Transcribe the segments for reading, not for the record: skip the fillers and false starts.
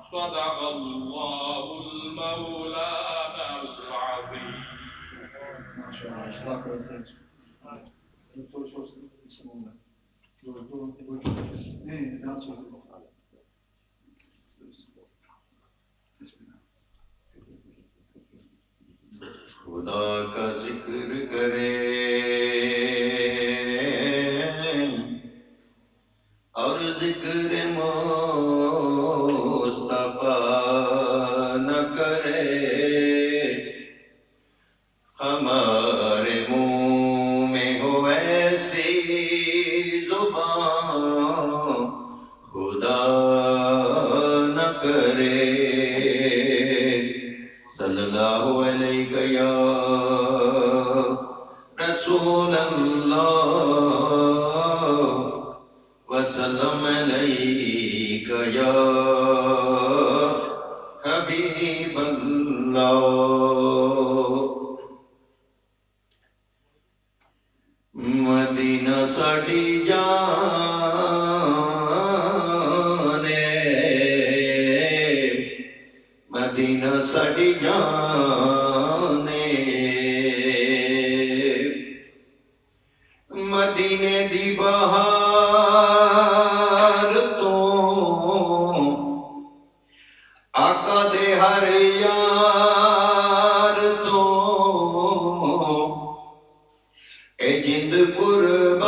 صدق الله المولانا العظيم. ما شاء الله. جزاك الله خير. دكتور شو اسمه؟ دكتور خدا کا ذکر کرے اور ذکر مصطفیٰ نہ کرے، ہمارے منہ میں ہو ایسی زبان خدا نہ کرے۔ صلی اللہ علیہ یا رسول اللہ وسلم علیک یا حبیب اللہ۔ مدینہ ساڈی جان ہے، مدینہ ساڈی جان ہے، مدینے دی بہار تو آقا دے ہر یار تو اے جند قربان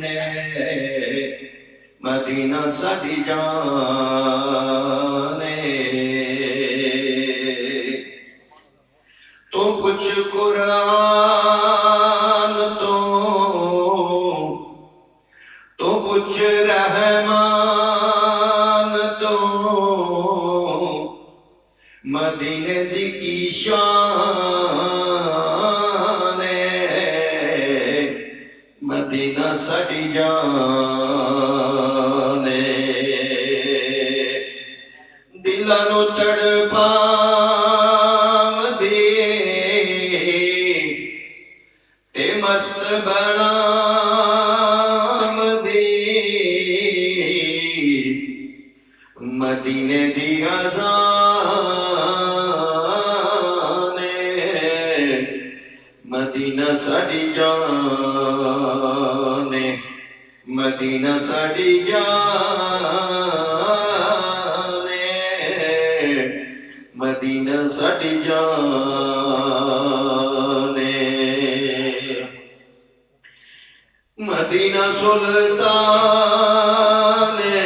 ہے، مدینہ ساڈی جان ہے۔ تو کچھ قرآن تو کچھ رحمان تو مدینے دی کی شان ہے، مدینہ ساڈی جان ہے۔ دلاں نوں تڑپاوندی تے مست بناوندی مدینے دی اذان ہے، مدینہ ساڈی جان ہے، مدینہ ساڈی جان ہے، مدینہ ساڈی جان ہے۔ مدینہ سلطان ہے،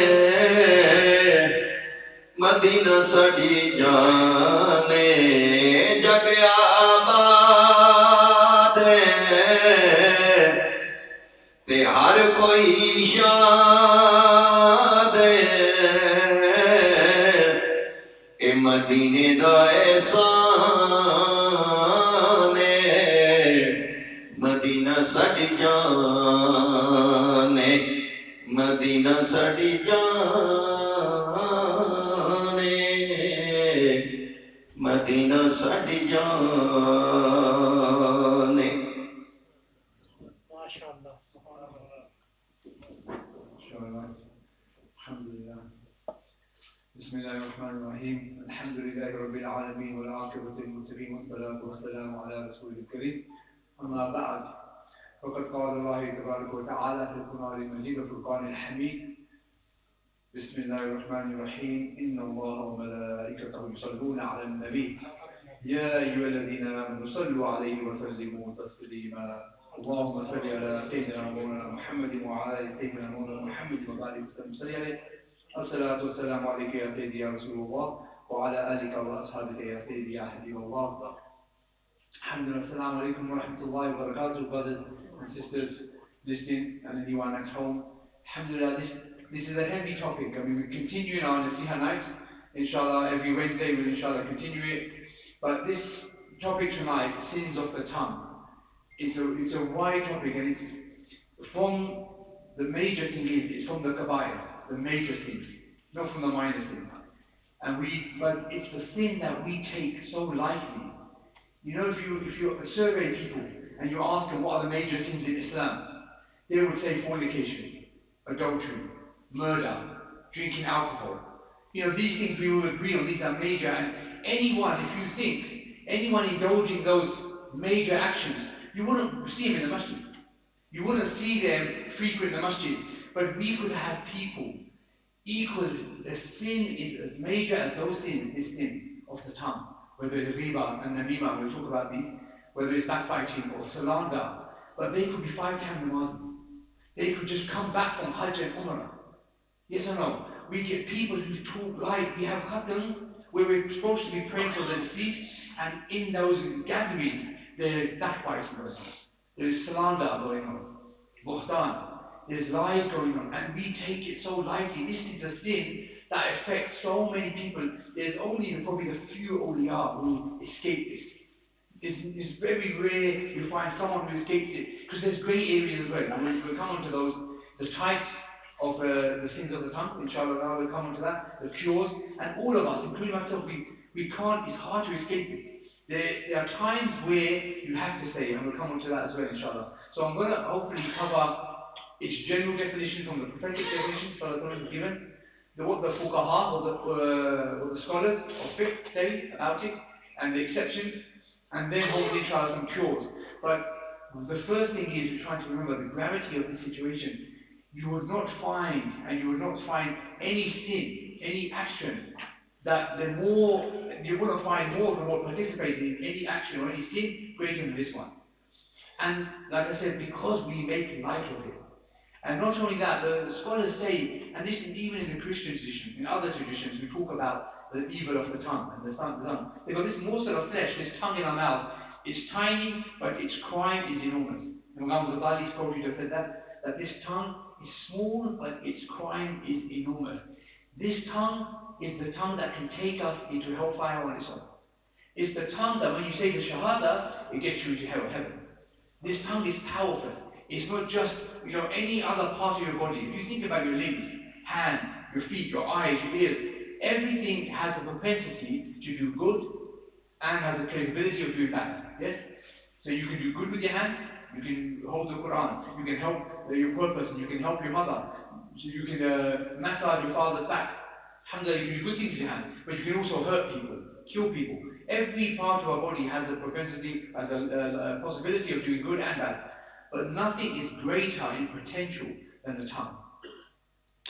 مدینہ ساڈی جان ہے، جگ آباد ہے تے ہر کوئی شاد ہے، اے مدینے دا احسان ہے، مدینہ ساڈی جان ہے، مدینہ ساڈی جان ہے، مدینہ ساڈی جان ہے۔ ماشاءاللہ الحمد لله. بسم الله الرحمن الرحيم. الحمد لله رب العالمين والعاقبة للمتقين والصلاة والسلام على رسوله الكريم. أما بعد فقد قال الله تبارك وتعالى في القرآن المجيد والفرقان الحميد: بسم الله الرحمن الرحيم. إن الله وملائكته يصلون على النبي يا أيها الذين آمنوا صلوا عليه وسلموا تسليما. اللهم صل على سيدنا مولانا محمد وعلى آل سيدنا مولانا محمد وبارك وسلم عليه. الصلاة والسلام عليك يا سيدي يا رسول الله وعلى آلك وأصحابك يا سيدي يا حبيب الله. Alhamdulillah. Assalamu alaikum wa rahmatullahi wa barakatuh, brothers and sisters listening and anyone at home. Alhamdulillah, this is a heavy topic. I mean, we continue in our Naseeha nights. Inshallah, every Wednesday we'll inshallah continue it. But this topic tonight, sins of the tongue, it's a wide topic, and it's from the major thing is from the kabair, the major things, not from the minor things. But it's the sin that we take so lightly. You know, if you survey people and you ask them what are the major sins in Islam, they would say fornication. adultery, murder, drinking alcohol. These things we will agree on, these are major, and anyone, if you think, anyone indulging those major actions, you wouldn't see them in the masjid. You wouldn't see them frequent the masjid. But we could have people equal, the sin is as major as those sins, this sin of the tongue. Whether it's riba and namima, we'll talk about these, whether it's backbiting or slander. But they could be 5-time namazis. They could just come back from Hajj and Umrah. Yes or no? We get people who talk like we have khatam, where we're supposed to be praying for the deceased, and in those gatherings, there's backbiting going on. There's slander going on. Buhtan. There's lies going on, and we take it so lightly. This is a sin that affects so many people. There's only probably a few awliya who escape this. It's very rare you find someone who escapes it, because there's grey areas as well. And we'll come on to those, the types of the sins of the tongue, inshallah, now we'll come on to that, the cures, and all of us, including myself, we can't, it's hard to escape it. There are times where you have to say, and we'll come on to that as well, inshallah. So I'm going to hopefully cover its general definition from the prophetic definitions Sallallahu has given, what the fuqaha or the scholars of fiqh say about it, and the exceptions, and then hopefully try some cures. But the first thing is we're trying to remember the gravity of the situation. You would not find any sin, any action, that you wouldn't find more of the world participating in any action or any sin greater than this one. And like I said, because we make light of it. And not only that, the scholars say, and this is even in the Christian tradition, in other traditions, we talk about the evil of the tongue and the tongue. They've got this morsel of flesh, this tongue in our mouth. It's tiny, but its crime is enormous. And Imam Ghazali's quoted have said that this tongue is small, but its crime is enormous. This tongue is the tongue that can take us into hellfire on its own. It's the tongue that when you say the shahada, it gets you into heaven. This tongue is powerful. It's not just, any other part of your body. If you think about your limbs, hands, your feet, your eyes, your ears, everything has a propensity to do good and has a capability of doing bad. Yes? So you can do good with your hands, you can hold the Quran, you can help your poor person, you can help your mother, you can massage your father's back. Alhamdulillah, you can do good things with your hands, but you can also hurt people, kill people. Every part of our body has a propensity, has a possibility of doing good and bad. But nothing is greater in potential than the tongue.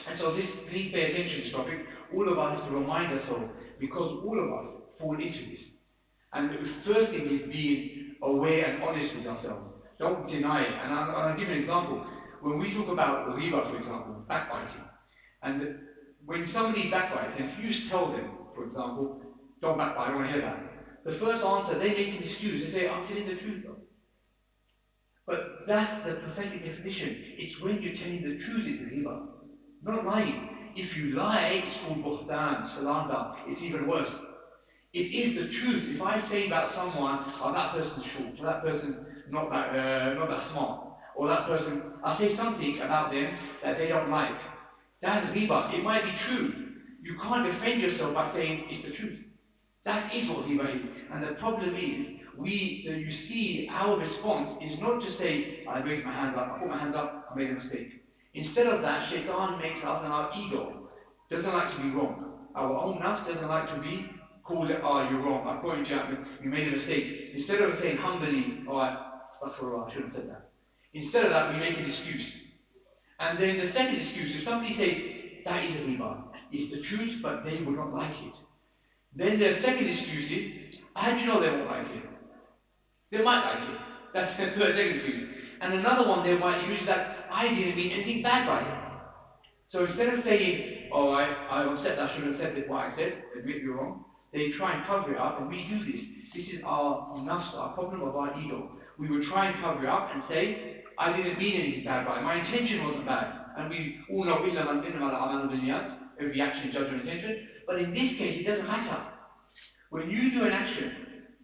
And so please pay attention to this topic. All of us have to remind ourselves, because all of us fall into this. And the first thing is being aware and honest with ourselves. Don't deny it. And I'll give you an example. When we talk about riba, for example, backbiting, and when somebody backbites, and if you just tell them, for example, don't backbite, I don't want to hear that. The first answer, they make an excuse. They say, I'm telling the truth though. But that's the prophetic definition. It's when you're telling the truth is riba, not lying. If you lie, it's called buhtan, slander. It's even worse. It is the truth. If I say about someone, oh, that person's short, or that person's not that smart, or that person, I say something about them that they don't like. That's riba. It might be true. You can't defend yourself by saying it's the truth. That is what riba is. And the problem is, you see, our response is not to say, I raised my hands up, I put my hands up, I made a mistake. Instead of that, shaitan makes us, and our ego doesn't like to be wrong. Our own nafs doesn't like to be called, you're wrong, I pointed you out, you made a mistake. Instead of saying humbly, astaghfirullah, I shouldn't have said that. Instead of that, we make an excuse. And then the second excuse, if somebody says, that is a riba, it's the truth, but they would not like it. Then the second excuse is, how do you know they won't like it? They might like it. That's the second excuse. And another one they might use that, I didn't mean anything bad by it. So instead of saying, I upset that I shouldn't have said what I said, admit you're wrong, they try and cover it up, and we do this. This is our nafs, our problem of our ego. We would try and cover it up and say, I didn't mean anything bad by it. My intention wasn't bad. And we all know, every action is judged on intention. But in this case, it doesn't matter. When you do an action,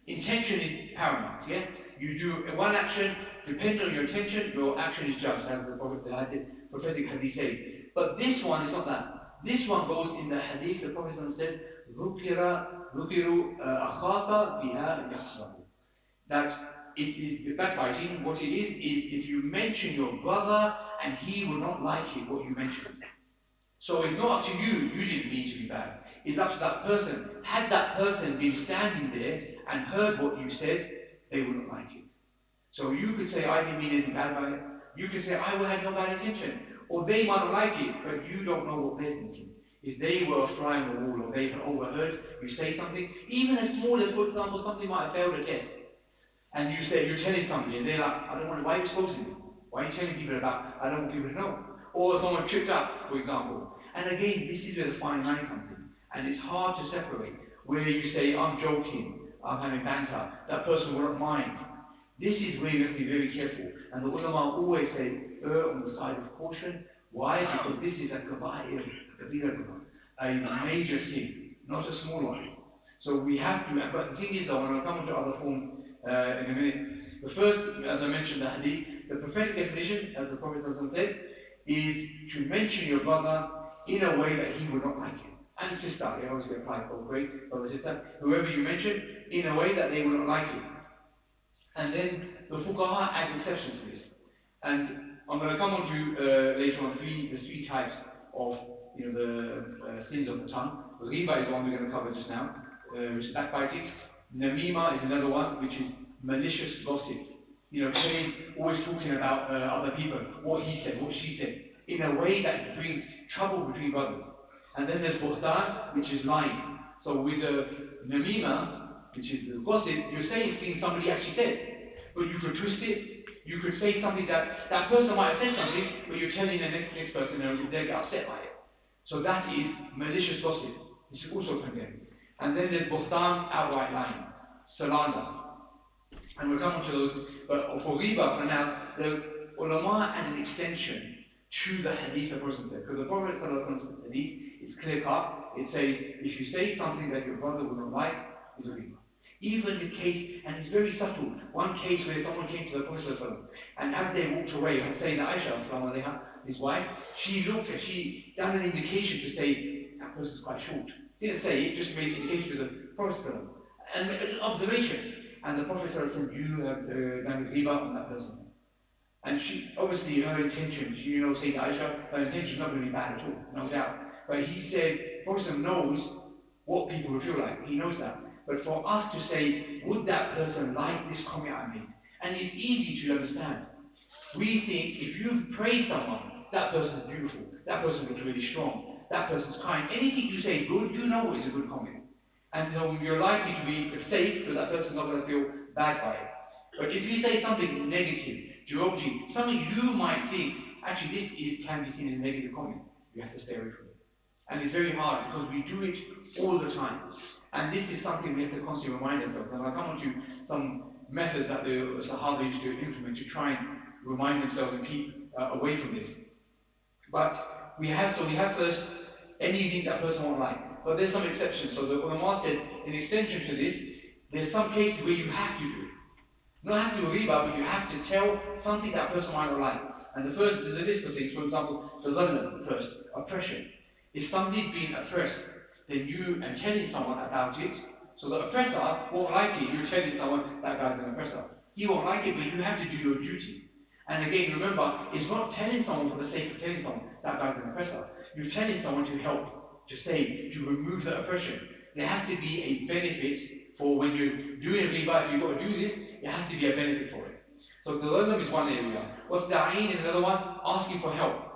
intention is paramount, yeah? You do one action, depending on your intention, your action is judged, as the prophetic hadith says. But this one is not that. This one goes in the hadith, the Prophet said, that the backbiting, what it is if you mention your brother and he will not like it, what you mentioned. So it's not up to you, you didn't mean to be bad. It's up to that person. Had that person been standing there and heard what you said, they would not like it. So you could say, I didn't mean anything bad about it. You could say, I had no bad intention. Or they might not like it, but you don't know what they're thinking. If they were a fly on the wall, or they had overheard you say something, even as small as, for example, something might have failed a test, and you're telling somebody, and they're like, I don't want to, why are you exposing me? Why are you telling people about, I don't want people to know? Or someone tripped up, for example. And again, this is where the fine line comes in. And it's hard to separate, where you say, I'm joking, I'm having banter, that person will not mind. This is where you have to be very careful. And the ulama always say, err on the side of caution. Why? Because this is a kaba'ir, a major sin, not a small one. So we have to, but the thing is though, and I'll come on to other forms in a minute. The first, as I mentioned, the hadith, the prophetic definition, as the Prophet said, is to mention your brother in a way that he would not like it. And sister, it obviously applies both ways, brother, sister, whoever you mention, in a way that they would not like it. And then the fuqaha add exceptions to this. And I'm going to come on to later on the three types of the sins of the tongue. Ghiba is the one we're going to cover just now, which is backbiting. Namima is another one, which is malicious gossip. Always talking about other people, what he said, what she said, in a way that brings trouble between brothers. And then there's buhtan, which is lying. So with the namima, which is the gossip, you're saying things somebody actually said, but you could twist it. You could say something that person might have said something, but you're telling the next person and they'll get upset by it. So that is malicious gossip. This is also condemned. And then there's buhtan, outright lying, slander. And we'll come on to those. But for ghiba, for now, the ulama add an extension to the hadith of the Prophet. Because the Prophet hadith is clear cut. It says, if you say something that your brother would not like, it's a ghiba. Even the case, and it's very subtle, one case where someone came to the Prophet and as they walked away, saying that Aisha, his wife, she done an indication to say, that person's quite short. Didn't say it, just made an indication to the Prophet. And an observation. And the Prophet said, you have done a ghiba on that person. And she, obviously, her intention, saying to Aisha, her intention is not going to be bad at all, no doubt. But he said, the Prophet knows what people would feel like. He knows that. But for us to say, would that person like this comment I made? And it's easy to understand. We think if you praise someone, that person's beautiful, that person looks really strong, that person's kind. Anything you say is good, you know it's a good comment. And so you're likely to be safe because that person's not going to feel bad by it. But if you say something negative, derogatory, something you might think, actually can be seen as a negative comment, you have to stay away from it. And it's very hard because we do it all the time. And this is something we have to constantly remind ourselves. And I'll come on to some methods that the Sahaba used to implement to try and remind themselves and keep away from this. But we have first anything that person won't like. But there's some exceptions. So the ulama said, in extension to this, there's some cases where you have to do it. Not have to riba, but you have to tell something that person might not like. And the first is a list of things. For example, the zulm first, oppression. If somebody's being oppressed, then you are telling someone about it. So the oppressor won't like it. You're telling someone that guy's an oppressor. He won't like it, but you have to do your duty. And again, remember, it's not telling someone for the sake of telling someone that guy's an oppressor. You're telling someone to help, to save, to remove the oppression. There has to be a benefit for when you're doing a riba. If you've got to do this, there has to be a benefit for it. So the lazam is one area. What's da'een is another one, asking for help.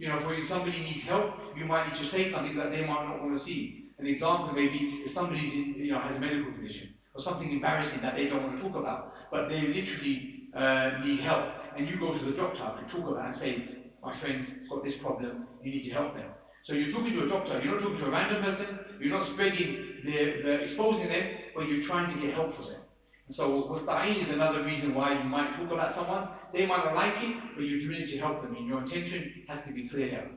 For somebody needs help, you might need to say something that they might not want to see. An example may be if somebody has a medical condition or something embarrassing that they don't want to talk about, but they literally need help, and you go to the doctor to talk about and say, my friend's got this problem, you need to help them. So you're talking to a doctor, you're not talking to a random person, you're not spreading, exposing them, but you're trying to get help for them. And so wasta'in is another reason why you might talk about someone. They might not like it, but you're doing it to help them, and your intention has to be clear help.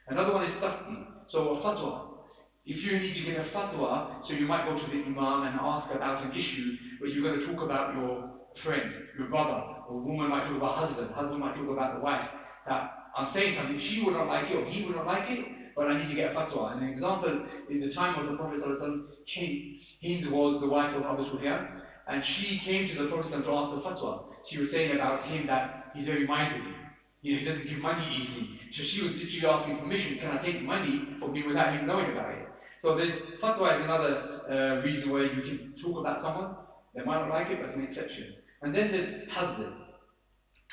Another one is tafti, so a fatwa. If you need to get a fatwa, so you might go to the imam and ask about an issue, but you're going to talk about your friend, your brother, or a woman might talk about husband might talk about the wife, that I'm saying something, she would not like it, or he would not like it, but I need to get a fatwa. And an example, in the time of the Prophet, Hind was the wife of Abu Sufyan, And she came to the Prophet to ask the fatwa. She was saying about him that he's very miserly. You know, he doesn't give money easily. So she was literally asking permission, can I take money from him without him knowing about it? So this fatwa is another reason where you can talk about someone. They might not like it, but it's an exception. And then there's hazard,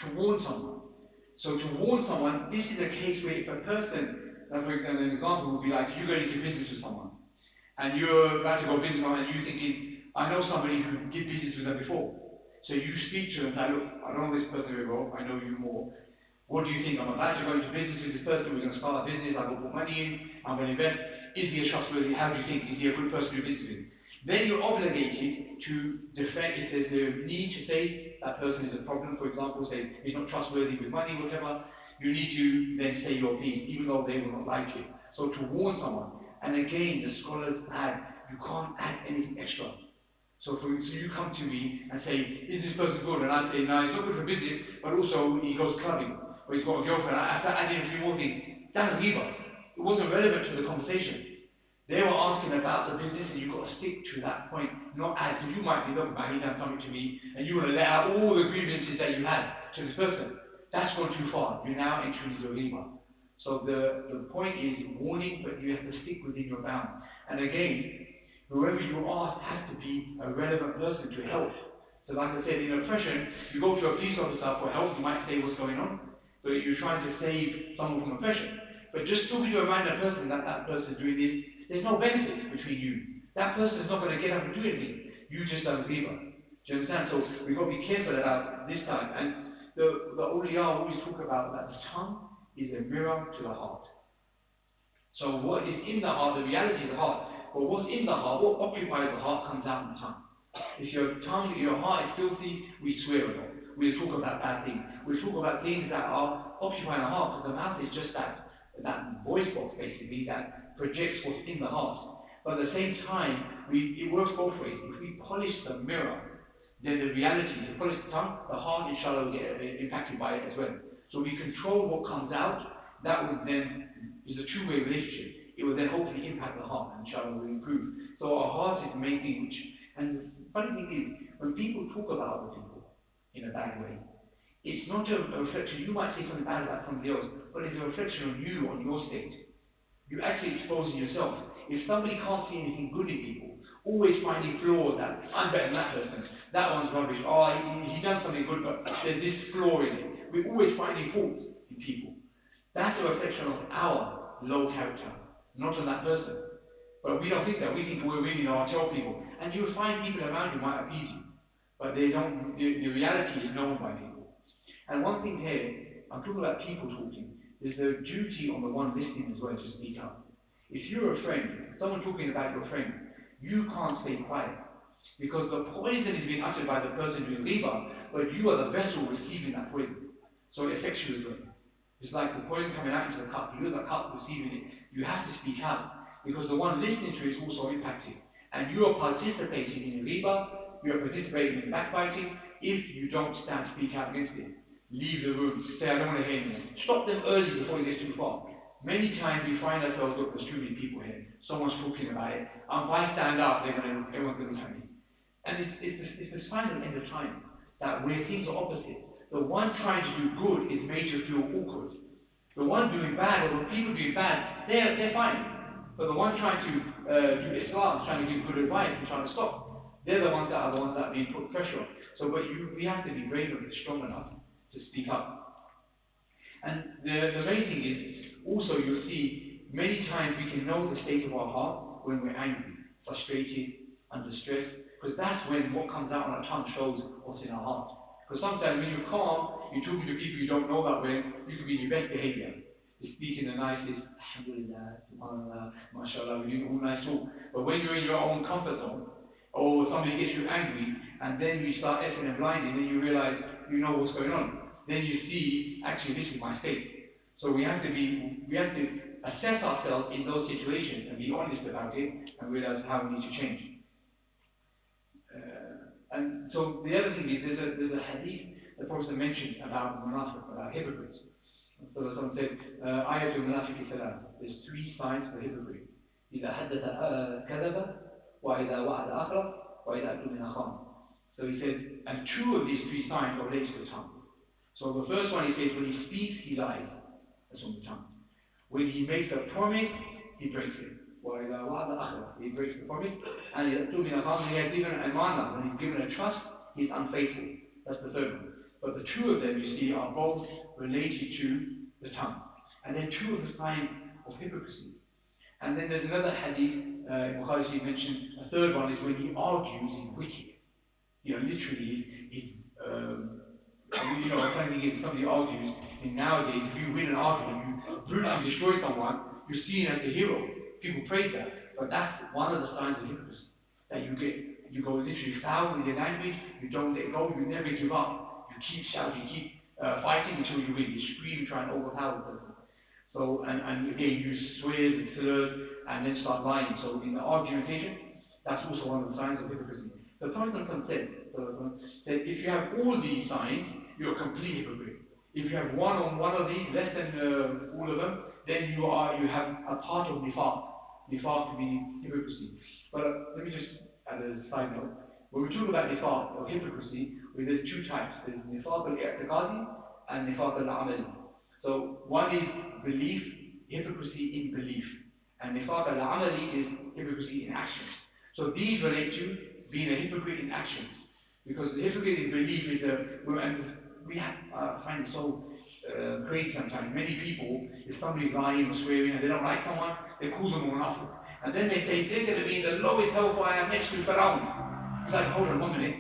to warn someone. So to warn someone, this is a case where if a person, for example, an example would be like you going into business with someone, and you're about to go business with someone, and you're thinking, I know somebody who did business with them before. So you speak to them and say, look, I don't know this person very well, I know you more. What do you think? I'm about to go into business with this person, we're going to start a business, I'm going to put money in, I'm going to invest. Is he a trustworthy? How do you think? Is he a good person to do business with? Then you're obligated to defend, if there's a need to say that person is a problem, for example, say he's not trustworthy with money, whatever, you need to then say your piece, even though they will not like it. So to warn someone, and again, the scholars add, you can't add anything extra. So you come to me and say, is this person good? And I say, no, he's not good for business, but also he goes clubbing, or he's got a girlfriend. I start adding a few more things. That's a riba. It wasn't relevant to the conversation. They were asking about the business, and you've got to stick to that point, not add, because you might be, look, man, he's done something to me, and you want to let out all the grievances that you had to this person. That's gone too far. You're now entering into a riba. So the point is warning, but you have to stick within your bounds. And again, whoever you ask has to be a relevant person to help. So like I said, in oppression, you go to a police officer for help, you might say what's going on, but you're trying to save someone from oppression. But just talking to a random person that person is doing this, there's no benefit between you. That person is not going to get up and do anything. You just done riba. Do you understand? So we've got to be careful about this time. And the awliya always talk about that the tongue is a mirror to the heart. So what is in the heart, the reality is the heart. But what's in the heart, what occupies the heart, comes out in the tongue. If your heart is filthy, we swear a lot. We'll talk about bad things. We'll talk about things that are occupying the heart, because the mouth is just that voice box, basically, that projects what's in the heart. But at the same time, it works both ways. If we polish the mirror, then the reality, if we polish the tongue, the heart, inshallah, will get impacted by it as well. So we control what comes out, that would then, is a two-way relationship. It will then hopefully impact the heart, and inshallah will improve. So our heart is the main thing, and the funny thing is, when people talk about other people in a bad way, it's not a reflection. You might say something bad about somebody else, but it's a reflection on you, on your state. You're actually exposing yourself. If somebody can't see anything good in people, always finding flaws, that I'm better than that person, that one's rubbish, oh, he done something good, but there's this flaw in it. We're always finding faults in people. That's a reflection of our low character, not on that person. But we don't think that. We think we're really, I tell people. And you'll find people around you might appease you, but they don't, the reality is known by people. And one thing here, I'm talking about people talking, there's a duty on the one listening as well to speak up. If you're a friend, someone talking about your friend, you can't stay quiet, because the poison is being uttered by the person doing riba, but you are the vessel receiving that poison. So it affects you as well. It's like the poison coming out into the cup, you're the cup receiving it. You have to speak out, because the one listening to it is also impacted. And you are participating in riba, you are participating in backbiting, if you don't stand, speak out against it. Leave the room, say, I don't want to hear anymore. Stop them early before it gets too far. Many times we find ourselves, look, there's too many people here. Someone's talking about it. If I stand up, everyone's going to look at me. And it's the sign of the end of time, that where things are opposite. The one trying to do good is made to feel awkward. The one doing bad, or the people doing bad, they're fine. But the one trying to do Islam, trying to give good advice and trying to stop, they're the ones that are being put pressure on. So, we have to be brave and strong enough to speak up. And the main thing is, also you'll see, many times we can know the state of our heart when we're angry, frustrated, under stress, because that's when what comes out on our tongue shows what's in our heart. Because sometimes when you're calm, you're talking to people you don't know that way, you can be in your best behavior. You're speaking the nicest, alhamdulillah, subhanallah, mashallah, we're doing all nice talk. But when you're in your own comfort zone, or somebody gets you angry, and then you start effing and blinding, then you realize you know what's going on. Then you see, actually, this is my state. So we have to assess ourselves in those situations and be honest about it and realize how we need to change. And so the other thing is, there's a hadith the Prophet mentioned about munafiq, about hypocrites. So someone said, ayatul munafiq salam. There's three signs for hypocrite. إذا حدث كذب وإذا وعد أخلف وإذا أتمنى Khan. So he says, and two of these three signs are related to the tongue. So the first one, he says, when he speaks, he lies. That's on the tongue. When he makes a promise, he breaks it. وَإِذَا وَعَدَ أَخْلَفَ. He breaks the promise. And when he has given an amana, when he's given a trust, he's unfaithful. That's the third one. But the two of them, you see, are both related to the tongue. And they're two of the signs of hypocrisy. And then there's another hadith, Bukhari mentioned, a third one is when he argues, he's wicked. Literally, I'm telling you, if somebody argues, and nowadays, if you win an argument, you brutally destroy someone, you're seen as a hero. People praise that. But that's one of the signs of hypocrisy. That you go literally foul with your language, you don't let go, you never give up. You keep shouting, keep fighting until you win. You scream, try and overpower the person. So, and again, use swears and slurs, and then start lying. So, in the argumentation, that's also one of the signs of hypocrisy. The Prophet said, that if you have all these signs, you're a complete hypocrite. If you have one of these, less than all of them, then you have a part of nifaq. Nifaq meaning hypocrisy. But let me just add a side note. When we talk about nifaq or hypocrisy, there's two types. There's nifaq al-i'tiqadi and nifaq al-amali. So one is belief, hypocrisy in belief. And nifaq al-amali is hypocrisy in actions. So these relate to being a hypocrite in actions. Because the hypocrite in belief is I find it so crazy sometimes. Many people, if somebody's lying or swearing and they don't like someone, they call them on offer. And then they say, they're going to be in the lowest hellfire next to Pharaoh. It's like, hold on 1 minute.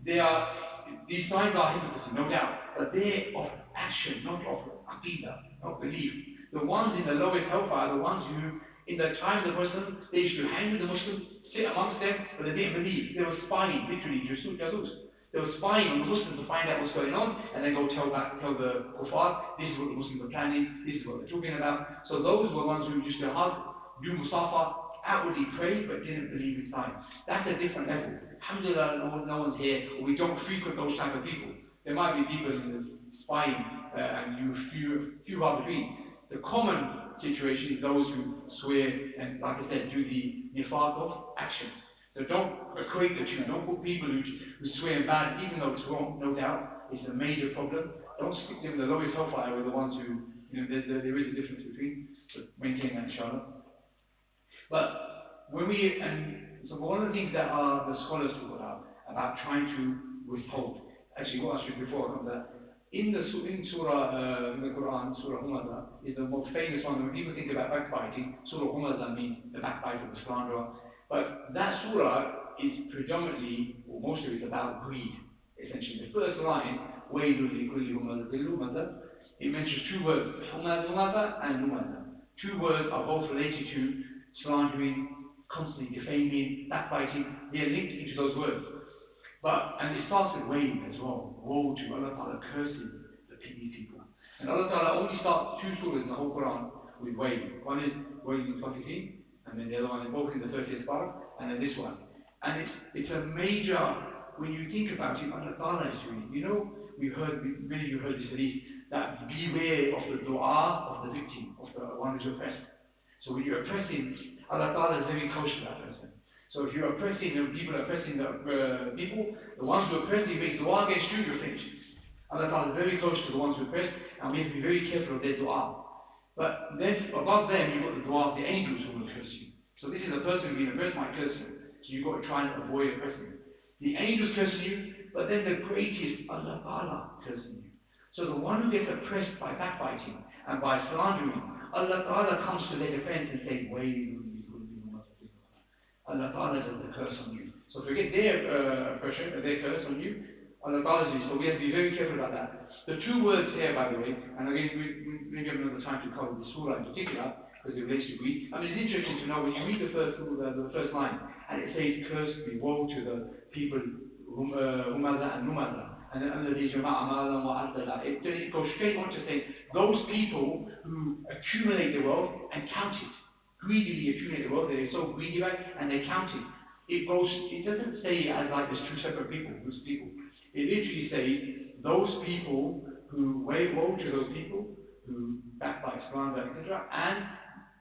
These signs are hypocrisy, no doubt. But they're of action, not of aqidah, not belief. The ones in the lowest hellfire are the ones who, in the time of the person, they used to hang with the Muslims, sit amongst them, but they didn't believe. They were spying, literally, jasus. They were spying on the Muslims to find out what's going on, and then go tell the kuffar, this is what the Muslims are planning, this is what they're talking about. So those were the ones who used to hug, do musafa, outwardly pray, but didn't believe inside. That's a different level. Alhamdulillah, no one's here, or we don't frequent those type of people. There might be people in the spying, and few are between. The common situation is those who swear and, like I said, do the nifaq of action. So don't equate the two. Don't put people who swear bad, even though it's wrong, no doubt. It's a major problem. Don't stick them in the lowest hellfire with the ones who, there is a difference between. So maintain that, inshallah. But so one of the things that the scholars talk about trying to withhold. Actually, what I said before, I come to that. In the Quran, Surah Humaza is the most famous one. When people think about backbiting, Surah Humaza means the backbiter, the slanderer. But that surah is predominantly, or most of it, about greed. Essentially, the first line, وَيْلٌ لِكُلِّ هُمَزَةٍ لُمَزَةٍ, it mentions two words, Humaza and Lumaza. Two words are both related to slandering, constantly defaming, backbiting. They are linked into those words. And it starts with wailing as well. Woe to Allah Ta'ala cursing these people. And Allah Ta'ala only starts two surahs in the whole Quran with wailing. One is wailing Al-Fatiheen, and then the other one is both in the 30th part, and then this one. And it's a major, when you think about it, Allah Ta'ala is doing. Many of you heard this hadith, that beware of the dua of the victim, of the one who's oppressed. So when you're oppressing, Allah Ta'ala is very close to that person. So if you're oppressing people, the people, the ones who oppress you, make dua against you, you're finished. Allah Ta'ala is very close to the ones who oppress, and we have to be very careful of their dua. But then above them, you've got the dua of the angels who will curse you. So this is a person who's been oppressed might curse you. So you've got to try and avoid oppressing. The angels cursing you, but then the greatest, Allah Ta'ala cursing you. So the one who gets oppressed by backbiting and by slandering, Allah Ta'ala comes to their defense and says, Allah Ta'ala does the curse on you. So forget their oppression, their curse on you. Allah Ta'ala does. So we have to be very careful about that. The two words here, by the way, and again, we maybe have another time to cover the surah in particular, because it relates to greed. I mean, it's interesting to know when you read the first line, and it says, "Curse be woe to the people, Humaza and Lumaza." And then it goes straight on to say, those people who accumulate the wealth and count it. Greedily accumulate the wealth, they're so greedy about it, and they count it. It doesn't say as like there's two separate people, groups of people. It literally says those people who woe to those people who backbite, slander, etc.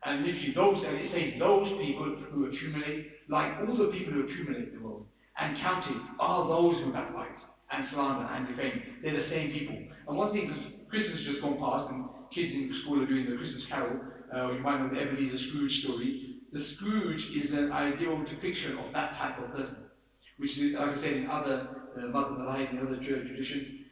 And literally it says those people who accumulate, like all the people who accumulate the wealth. and counted are those who backbite and slander and defame. They're the same people. And one thing, because Christmas has just gone past and kids in school are doing the Christmas Carol, you might know the Ebenezer Scrooge story. The Scrooge is an ideal depiction of that type of person, which is, like I said, in other Madhab, in other traditions,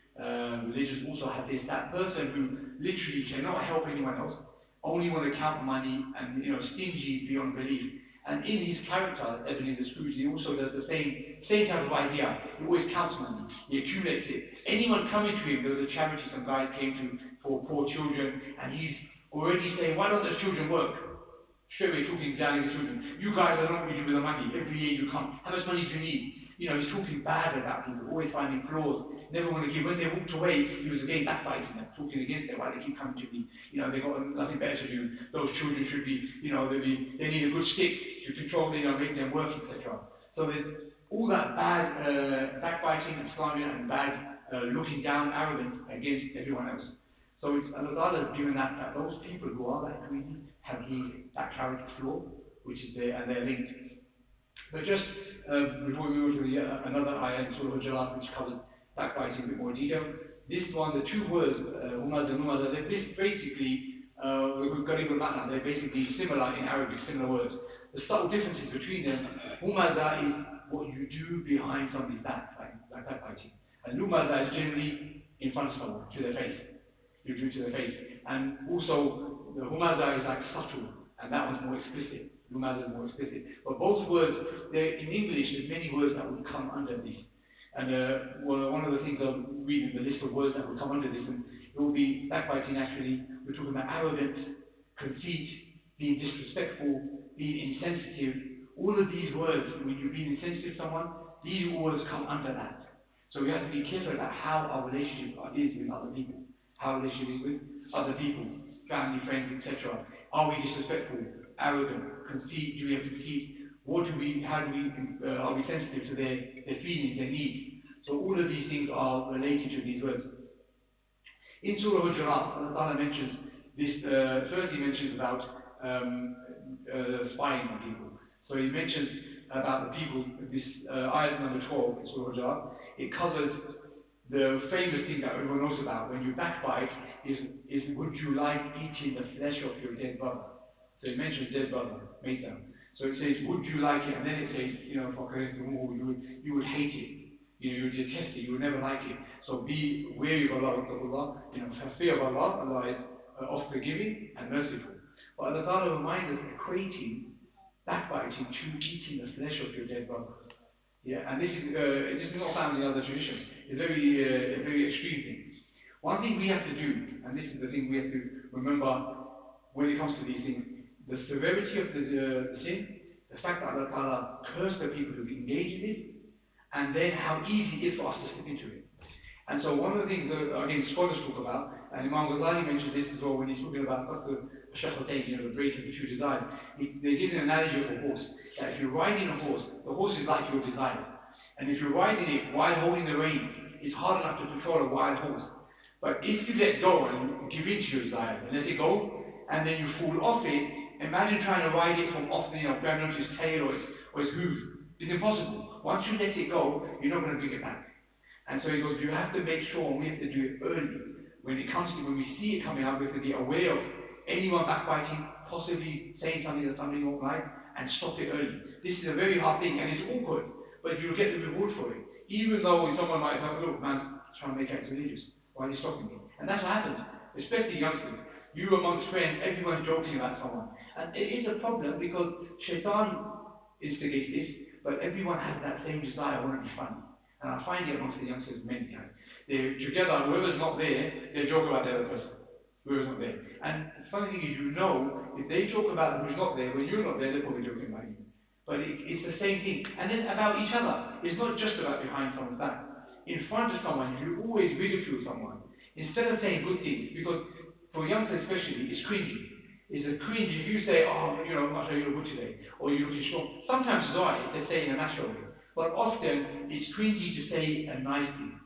religions also have this, that person who literally cannot help anyone else, only want to count money and, stingy beyond belief. And in his character, Ebenezer Scrooge, he also does the same type of idea. He always counts money, he accumulates it. Anyone coming to him, there was a charity some guys came to for poor children, and he's already saying, why don't those children work? Straight away talking down to the children. You guys are not really with the money. Every year you come. How much money do you need? He's talking bad about people, always finding flaws, never want to give. When they walked away, he was again backbiting them, talking against them. Why they keep coming to me? They got nothing better to do. Those children should be, they need a good stick to control, make them work, etc. So there's all that bad backbiting and slandering and bad looking down, arrogance against everyone else. So it's Allah has given that those people who are that greedy have that character flaw, which is there, and they're linked. But just before we move to another ayah in Surah Al-Hujurat, which covers backbiting in a bit more detail, this one, the two words, Humaza and Humaza, they're basically, they're basically similar in Arabic, similar words. The subtle differences between them, Humaza is what you do behind somebody's back, like backbiting. And Humaza is generally in front of someone, to their face. You do to their face. And also, the Humaza is like subtle, and that one's more explicit. Humaza is more explicit. But both words, in English, there's many words that would come under this. And one of the things I'm reading, the list of words that would come under this, and it will be backbiting actually. We're talking about arrogance, conceit, being disrespectful, being insensitive. All of these words, when you're being insensitive to someone, these words come under that. So we have to be careful about how our relationship is with other people, how our relationship is with other people, family, friends, etc. Are we disrespectful, arrogant, conceit? Do we have conceit? Are we sensitive to their feelings, their needs? So all of these things are related to these words. In Surah Al-Hujurat, Allah mentions this, first he mentions about spying on people. So he mentions about the people, this ayat number 12 in Surah Al-Hujurat, it covers the famous thing that everyone knows about when you backbite is would you like eating the flesh of your dead brother? So it mentions dead brother, Meta. So it says, would you like it? And then it says, you would hate it. You would detest it. You would never like it. So be wary of Allah. Have fear of Allah. Allah is oft forgiving and merciful. But Allah reminds us equating backbiting to eating the flesh of your dead brother. Yeah, and this is not found in other traditions. It's a very extreme thing. One thing we have to do, and this is the thing we have to remember when it comes to these things, the severity of the sin, the fact that Allah Ta'ala cursed the people who engage in it, and then how easy it is for us to slip into it. And so one of the things, again, scholars talk about, and Imam Ghazali mentioned this as well when he's talking about the break of the two desires. They give an analogy of a horse. That if you're riding a horse, the horse is like your desire. And if you're riding it while holding the rein, it's hard enough to control a wild horse. But if you let go and give in to your desire, and let it go, and then you fall off it, imagine trying to ride it from off, grabbing onto its tail or its hoof. It's impossible. Once you let it go, you're not going to bring it back. And so he goes, you have to make sure, and we have to do it early. When we see it coming out, we have to be aware of anyone backbiting, possibly saying something that somebody won't like, and stop it early. This is a very hard thing, and it's awkward, but you'll get the reward for it. Even though someone might say, look, man's trying to make out it's religious. Why are you stopping me? And that's what happens, especially youngsters. You amongst friends, everyone's joking about someone. And it is a problem because Shaitan instigates this, but everyone has that same desire, I want to be funny. And I find it amongst the youngsters many times. They're together, whoever's not there, they joke about the other person. Whoever's not there. And the funny thing is, if they joke about who's not there, when you're not there, they're probably joking about you. But it's the same thing. And then about each other. It's not just about behind someone's back. In front of someone, you always ridicule someone. Instead of saying good things, because for youngsters especially, it's cringy. It's a cringe if you say, Masha, you look good today, or you're looking strong. Sometimes it's alright if they say in a natural way. But often, it's cringy to say a nice thing.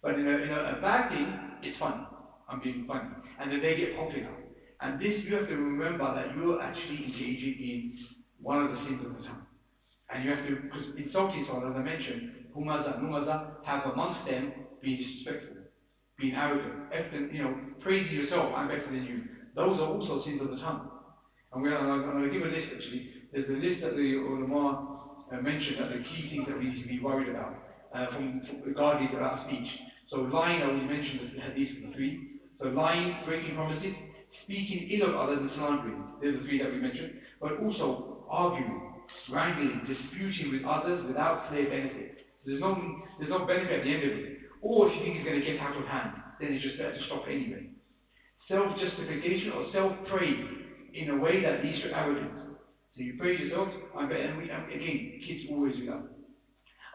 But in a bad thing, it's funny. I'm being funny. And then they get popular. And this, you have to remember that you're actually engaging in one of the sins of the tongue. And you have to, because insulting someone, as I mentioned, humaza, have amongst them being disrespectful, being arrogant, praising yourself, I'm better than you. Those are also sins of the tongue. And I'm going to give a list actually. There's a list that the ulama mentioned that the key things that we need to be worried about from regarding our speech. So lying, I already mentioned the hadith of the three. So lying, breaking promises, speaking ill of others and slandering. They're the three that we mentioned. But also arguing, wrangling, disputing with others without clear benefit. There's no benefit at the end of it. Or if you think it's going to get out of hand, then it's just better to stop anyway. Self-justification or self-praise in a way that leads to arrogance. So you praise yourself, I'm better, and again, kids always do that.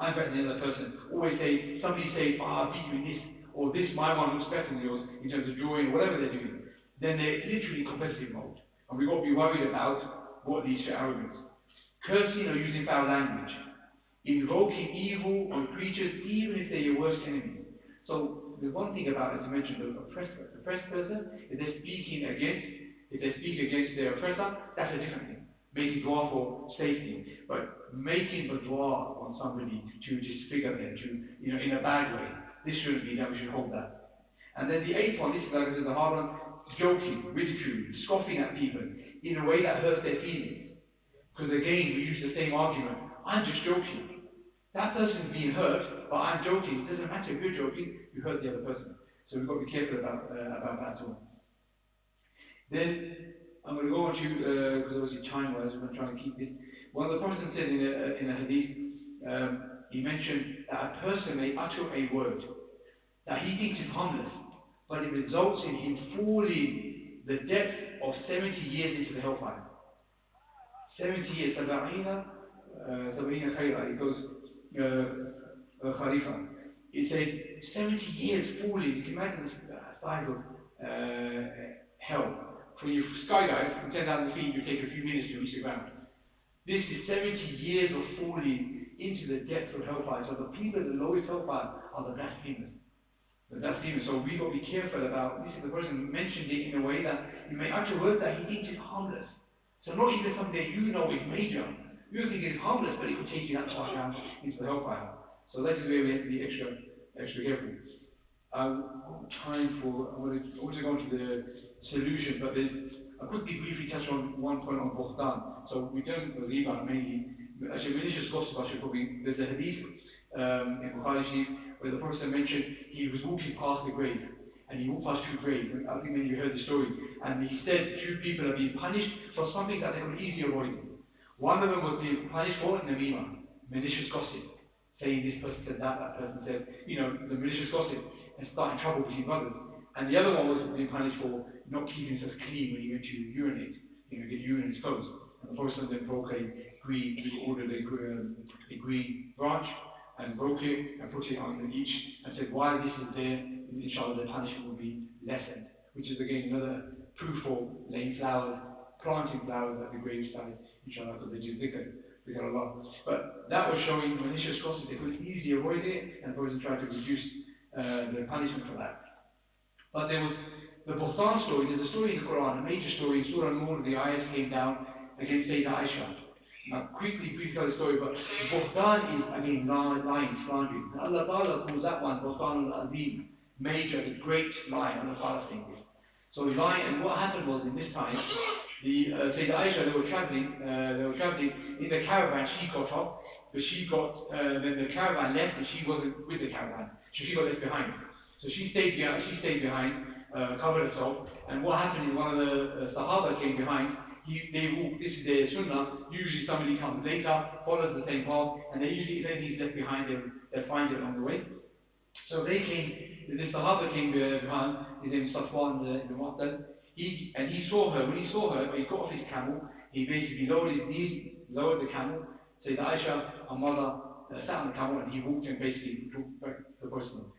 I'm better than the other person. Always say, somebody say, I beat you in this, or this, my one looks better than yours in terms of drawing, or whatever they're doing. Then they're literally in competitive mode. And we've got to be worried about what leads to arrogance. Cursing or using foul language. Invoking evil on creatures, even if they're your worst enemy. So the one thing about, as I mentioned, the oppressed person, if they're speaking against their oppressor, that's a different thing. Making dua for safety, but making the dua on somebody to disfigure them, in a bad way, this shouldn't be done. We should hold that. And then the eighth one, this is like I said, the hard one, joking, ridicule, scoffing at people in a way that hurts their feelings. Because again, we use the same argument. I'm just joking. That person's being hurt, but I'm joking. It doesn't matter if you're joking, you hurt the other person. So we've got to be careful about that as well. Then I'm going to go on to, because obviously time-wise, we're going to try and keep it. One of the Prophet said in a hadith, he mentioned that a person may utter a word that he thinks is harmless, but it results in him falling the depth of 70 years into the hellfire. 70 years, sab'ina khayra, it goes, kharifa. It says 70 years falling. You can imagine the size of hell. When you skydive from 10,000 feet, you take a few minutes to reach the ground. This is 70 years of falling into the depths of hellfire. So the people in the lowest hellfire are the blasphemers. The blasphemers. So we've got to be careful about this. Is the person mentioned it in a way that he may utter words that he thinks is harmless. So not even something that you know is major. You think it's harmless, but it could take you that far down into the hellfire. So that is where we have to be extra careful. Time for, I want to also go on to the solution, but I'll quickly briefly touch on one point on Bukhtan. So we don't believe that mainly. Actually, malicious gossip, there's a hadith in Bukhari Sharif where the Prophet mentioned he was walking past the grave, and he walked past two graves. I think many of you heard the story. And he said two people are being punished for something that they could easily avoid. One of them was being punished for namima, malicious gossip. Saying this person said that person said, the malicious gossip, and starting trouble between brothers. And the other one was being punished for not keeping himself clean when he went to urinate, get urine in his clothes. And the Prophet then broke ordered a green branch and broke it and put it on each and said, while this is there, inshallah the punishment will be lessened. Which is again another proof for laying flowers, planting flowers at the graveside, inshallah, because they do dhikr. Allah. But that was showing malicious gossip. They could easily avoid it, and the Prophet tried to reduce the punishment for that. But there was the Bukhtan story. There's a story in the Quran, a major story in Surah Nur. The ayahs came down against Sayyidah Aisha. Now, quickly brief the story, but Bukhtan is again lying, slandering. And Allah Ta'ala calls that one Bukhtan al-Azim, major, the great lie. Allah Ta'ala saying this. So lying, and what happened was in this time, Sayyidah Aisha, they were traveling in the caravan. She got off, but then the caravan left, and she wasn't with the caravan, so she got left behind. So she stayed behind, covered herself. And what happened is one of the Sahaba came behind. They walk. This is their sunnah. Usually somebody comes later, follows the same path, and they usually, if anything is left behind, they'll find it along the way. So they came. This Sahaba came behind. His name is Safwan ibn Mu'attal. He saw her. When he saw her, he got off his camel. He basically lowered his knees, lowered the camel. Sayyidah Aisha, her mother, sat on the camel, and he walked and basically took back the person.